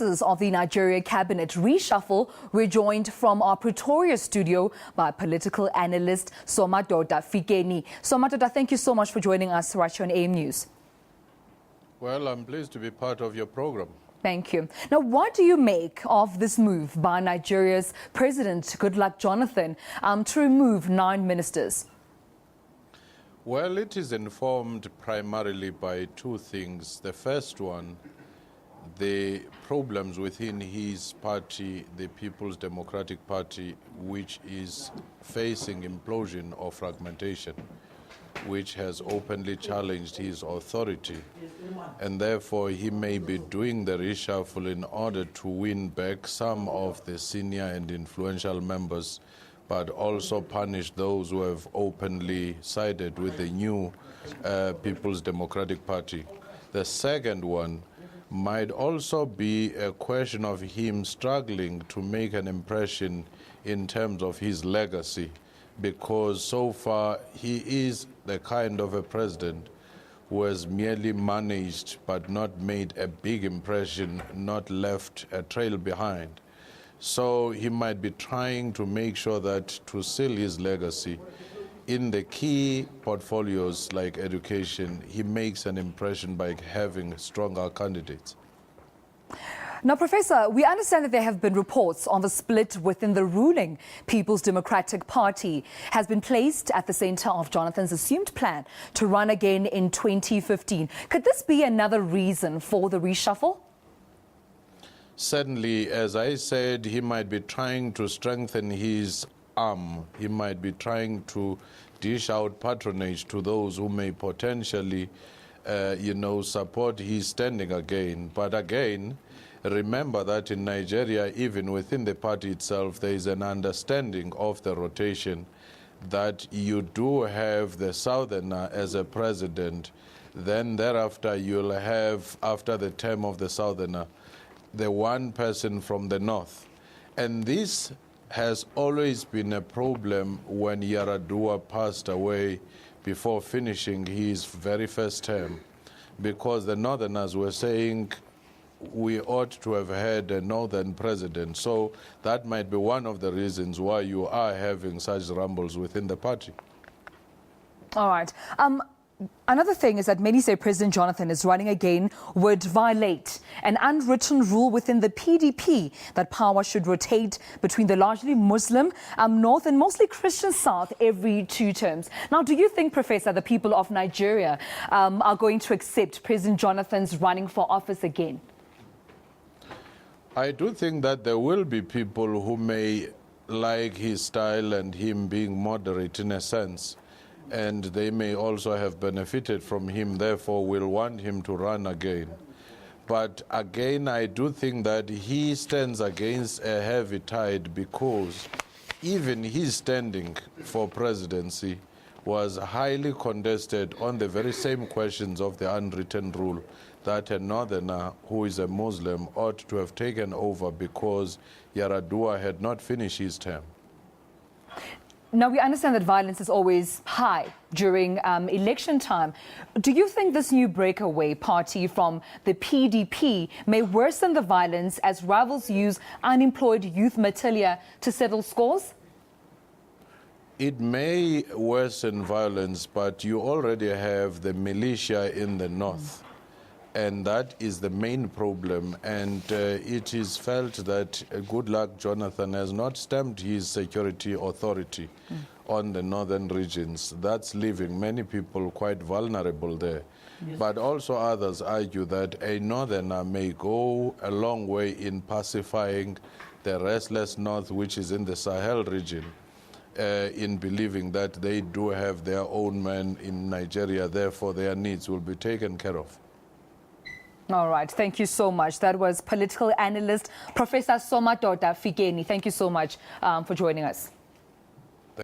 Of the Nigeria cabinet reshuffle, we're joined from our Pretoria studio by political analyst Somadoda Fikeni. Somadoda, thank you so much for joining us right here on AM News. Well, I'm pleased to be part of your program. Thank you. Now, what do you make of this move by Nigeria's President Goodluck Jonathan to remove 9 ministers? Well, it is informed primarily by 2 things. The first one, the problems within his party, the People's Democratic Party, which is facing implosion or fragmentation, which has openly challenged his authority. And therefore, he may be doing the reshuffle in order to win back some of the senior and influential members, but also punish those who have openly sided with the new People's Democratic Party. The second one might also be a question of him struggling to make an impression in terms of his legacy, because so far he is the kind of a president who has merely managed but not made a big impression, not left a trail behind. So he might be trying to make sure that to seal his legacy in the key portfolios like education, he makes an impression by having stronger candidates. Now, Professor, we understand that there have been reports on the split within the ruling People's Democratic Party has been placed at the center of Jonathan's assumed plan to run again in 2015. Could this be another reason for the reshuffle? Certainly, as I said, he might be trying to strengthen his arm. He might be trying to dish out patronage to those who may potentially, support his standing again. But again, remember that in Nigeria, even within the party itself, there is an understanding of the rotation that you do have the southerner as a president. Then thereafter, you'll have, after the term of the southerner, the one person from the north. And this has always been a problem when Yaradua passed away before finishing his very first term, because the northerners were saying we ought to have had a northern president. So that might be one of the reasons why you are having such rumbles within the party. All right. Another thing is that many say President Jonathan is running again would violate an unwritten rule within the PDP that power should rotate between the largely Muslim north and mostly Christian south every 2 terms. Now, do you think, Professor, the people of Nigeria are going to accept President Jonathan's running for office again? I do think that there will be people who may like his style and him being moderate in a sense, and they may also have benefited from him, therefore will want him to run again. But again, I do think that he stands against a heavy tide, because even his standing for presidency was highly contested on the very same questions of the unwritten rule that a northerner who is a Muslim ought to have taken over because Yaradua had not finished his term. Now, we understand that violence is always high during election time. Do you think this new breakaway party from the PDP may worsen the violence as rivals use unemployed youth material to settle scores? It may worsen violence, but you already have the militia in the north. And that is the main problem. And it is felt that Goodluck Jonathan has not stamped his security authority on the northern regions. That's leaving many people quite vulnerable there. Yes. But also others argue that a northerner may go a long way in pacifying the restless north, which is in the Sahel region, in believing that they do have their own men in Nigeria, therefore their needs will be taken care of. All right. Thank you so much. That was political analyst Professor Somadoda Fikeni. Thank you so much for joining us.